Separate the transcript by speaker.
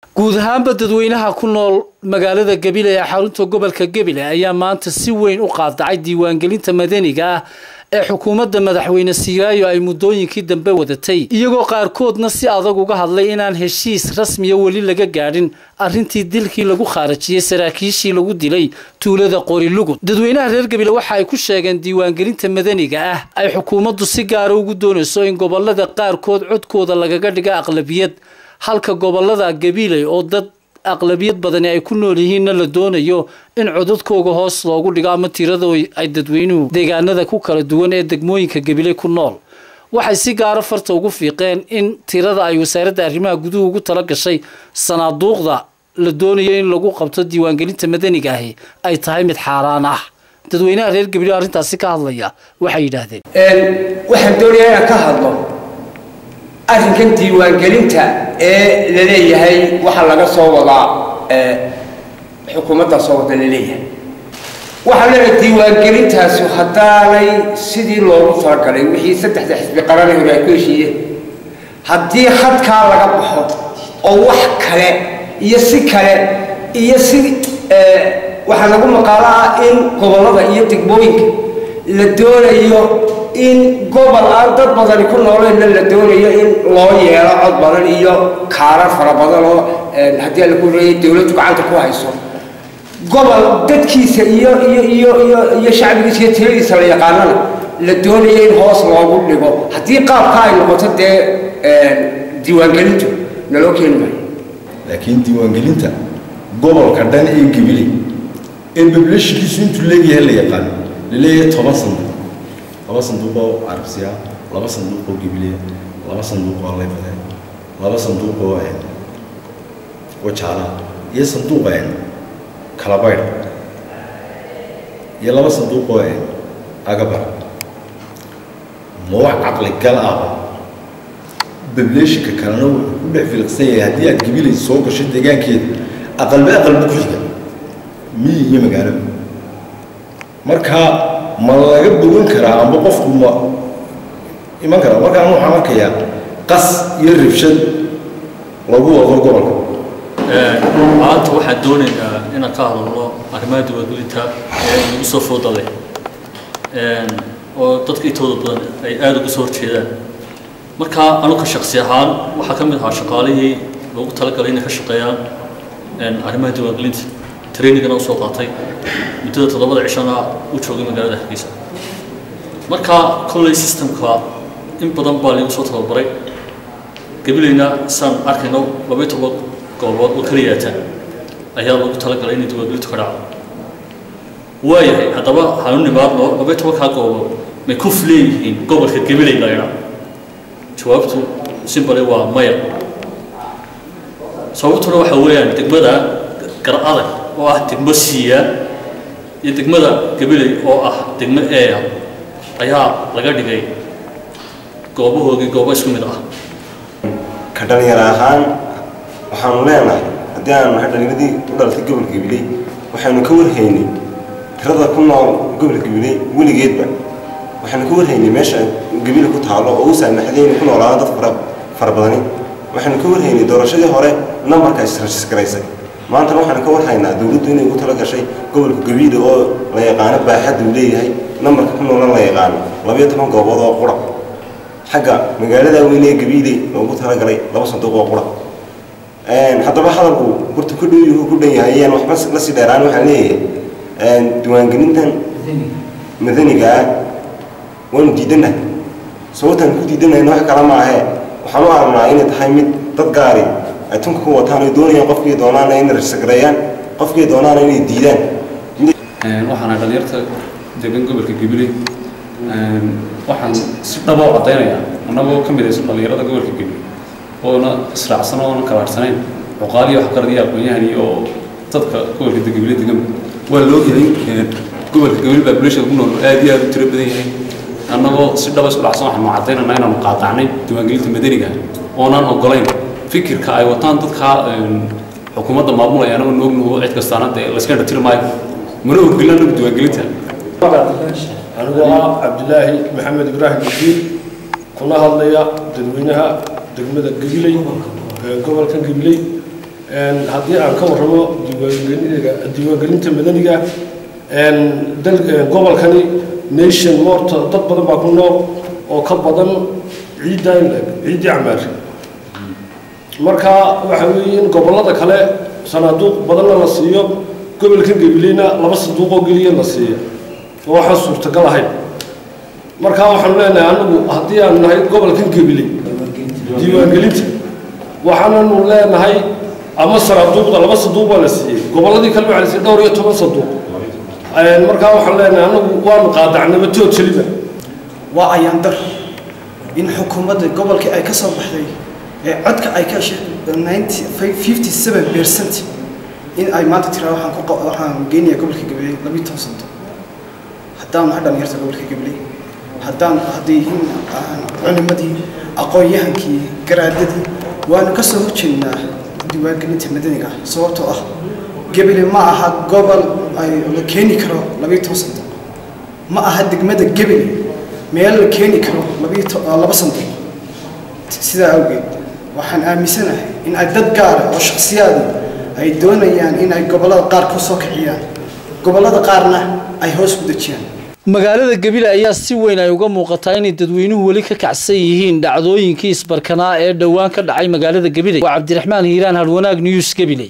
Speaker 1: guud ahaanba dadweynaha ku nool magaalada Gabiley ee xarunta gobolka Gabiley ayaa maanta si weyn u qaadacay diiwaangelinta madaniga ah ee xukuumadda madaxweyne Siiraayo ay muddooyinkii dambe wadatay iyagoo qaarkoodna si adag uga hadlay inaan heshiis rasmi ah wali laga gaadhin arrintii dilkii lagu khaarajiyay saraakiishii lagu dilay tuulada Qorilugud. dadweynaha reer Gabiley waxa ay ku sheegeen diiwaangelinta madaniga ah ay xukuumaddu si gaar ah ugu doonayso in gobolada qaarkood codkooda lagaga dhigo aqlabiyad halka gobolada Gabiley oo dad aqlabiyad badan ay ku nool yihiin la doonayo in codadkooda hoos loogu dhigo ama tirada ay dadweynuhu deegaanada ku kala duwan ee degmooyinka Gabiley ku nool waxay si gaar ah farta ugu fiiqeen in tirada ay wasaaradda arrimaha gudaha ugu tala gashay sanaaduuqda la doonayo in lagu qabto diiwaangelinta madaniga ah ay tahay mid xaaraan ah. dadweynaha reer Gabiley arrintaasi ka hadlaya waxay yiraahdeen
Speaker 2: waxaan doonayaa ka hadlo arrinkan diiwaangelinta ee la leeyahay waxa laga soo wadaa xukuumadda soo wada la leeyahay waxa la diiwaangelintaas hadaanay sidii loogu talagalay wixii saddexda xisbi qaran ay ku heshiiyeen haddii khadka laga baxo oo wax kale iyo si kale iyo si waxa lagu maqaalaa in gobolada iyo degmooyinka la doonayo in gobol aan dad badan ku nooleen la doonayo in loo yeelo cod badan iyo kaarar fara badan oo hadii la ku leeyahay dawladdu gacanta ku hayso gobol dadkiisa iyo shacbigiisa tiradiisa la yaqaanana la doonayo in hoos loogu dhigo hadii qaabka ay noqoto diiwaangelintu naloo keenay
Speaker 3: laakiin diiwaangelinta gobolka dhan ee Gabiley in populationkiisu intuu leeyahay la yaqaan leeyahay 10 sano laba sanduuq oo Arabsiya laba sanduuq oo Gabiley laba sanduuq oo Lebanon laba sanduuq oo Wajala iyo sanduuq kala bayr iyo laba sanduuq oo Agabar nooc aqli gal ah population kalena u dhexfiiqsan yahay haddii aad Gabiley soo gashay deegaankeeda aqalba ku xiga miyi magaalo marka ma laga bogan karaa ama qofku ma iman kara marka waxaan arkayaa qas iyo ribshad lagu wado gobolka
Speaker 4: maanta waxaan doonayaa inaan ka hadlo arrimaha diiwaangelinta ee lagu soo foodalay oo dadka intooda badan ay aad uga soo horjeedaan marka anuga shakhsi ahaan waxaa ka mid ahaa shaqaalihii loogu talagalay inay ka shaqeeyaan arrimaha diiwaangelinta trainingana u soo qaatay muddada 7 cishana u joogay magaalada Hargeysa marka kolley systemka in badan baa lagu soo tababaray Gabileyna san arkayno 12 gobood oo kaliya ayaa lagu talagalay in diiwaangelintu ka dhacdo waayahay haddaba waxaan nimaadno 12 ka goobood ma ku filayeen gobolka Gabiley la yiraahdo jawaabtu simple waa maya sababtuna waxa weeyaan degmada Gar'adag oo ah degmo siiya iyo degmada Gabiley oo ah degmo ayaa laga dhigay goobo isku mid ah
Speaker 5: ka dhalinyaro ahaan waxaan leenahay haddii aan dhalinyadii u dhalatay gobolka Gabiley waxaanu ka warhaynay tirada ku nool gobolka Gabiley weligeedba waxaanu ka warhaynay meesha Gabiley ku taalo oo u saamaxday ku noolaa dad fara badan waxaanu ka warhaynay doorashadii hore nambarka isrejistareysay maanta waxaan ka warhaynaa dawladdu inay ugu tala gashay gobolka Gabiley oo la yaqaan baaxad uu leeyahay nambarka ku nool la yaqaan 12 goobood oo qura xagga magaalada weyn ee Gabiley loogu tala galay laba sanduuq oo qura haddaba hadalku horta ku dhow ku dhan yahay waxba la si dheeraan waxaan leeyahay diiwaangelintan madaniga waan diidanahay sababtan ku diidanahay wax kala ma aha waxaan u aragnaa inay tahay mid dad gaari ay tunka ku wataan oo doonayaan qofkii doonaan inay rasiqreeyaan qofkii doonaan inay diidaan
Speaker 6: waxaan dhalinyarta deegan gobolka Gabiley waxaan si dhab ah cadeynaya anagoo ka mid ah dhalinyarada gobolka Gabiley oo israacsan oo kala harsaneyn waqaaliyo wax qardiya aqoonyahan iyo dadka gobolka Gabiley degan waa loo helay gobolka Gabiley population ku nool aad iyo aad u tiro badan yahay anagoo si dhab ah isku dhacsan waxaan cadeynaa inaan qaadacnay diiwaangelinta madaniga oo aan ogolayn fikirka ay wataan dadka xukuumadda maamulayaan oo noognaho cid kastaana la iska dhatirmaayo mana ogolina diiwaangelinta
Speaker 7: anigu Cabdilaahi Maxamed Ibrahim Jiil kuna hadlaya dadweynaha degmada Gabiley gobolka Gabiley haddii aan ka warramo diiwaangelinta madaniga gobolkani nation moorta dad badan baa ku nool oo ka badan ciiddii camaar marka waxa weeye in gobollada kale sanaaduuq badanna la siiyo gobolkan gabileyna 2 sanduuq oo geliya la siiyo oo waxaan suurtagal ahayn marka waxaan leenahay anagu haddii aan nahay gobolkan gabiley diiwaangelinta waxaanu leenahay ama sanaaduuqda 2 sanduuq baa la siiyey gobolladii kale waxaa la siiyey dhowr iyo 10 sanduuq markaa waxaan leenahay anagu waanu qaadacnaba tootaliba
Speaker 8: waa ayaan dar in xukuumadda gobolka ay ka soo baxday ee codka ay ka heshay 57% in ay maanta tiraa waxaan geynayaa gobolka gabiley 12 sanduuq haddaan dhalinyarta gobolka gabiley haddii culimadii aqoon-yahankii garaadadii waanu ka soo horjeednaa diiwaangelinta madaniga sababtoo ah gabiley ma aha gobol ay la keeni karo 12 sanduuq ma aha degmada gabiley meel la keeni karo 2 sanduuq sidaa awgeed waxaan aaminsanahay in ay dad gaar ah oo shakhsiyaadi ay doonayaan in ay gobollada qaar ku soo kiciyaan gobollada qaarna ay hoos u dejiyaan
Speaker 1: magaalada Gabiley ayaa si weyn ay uga muuqataa in dadweynuhu wali ka kacsan yihiin dhacdooyinkii isbarkanaa ee dhawaan ka dhacay magaalada Gabiley. Waa Cabdiraxmaan Hiiraan Harwanaag News Gabiley.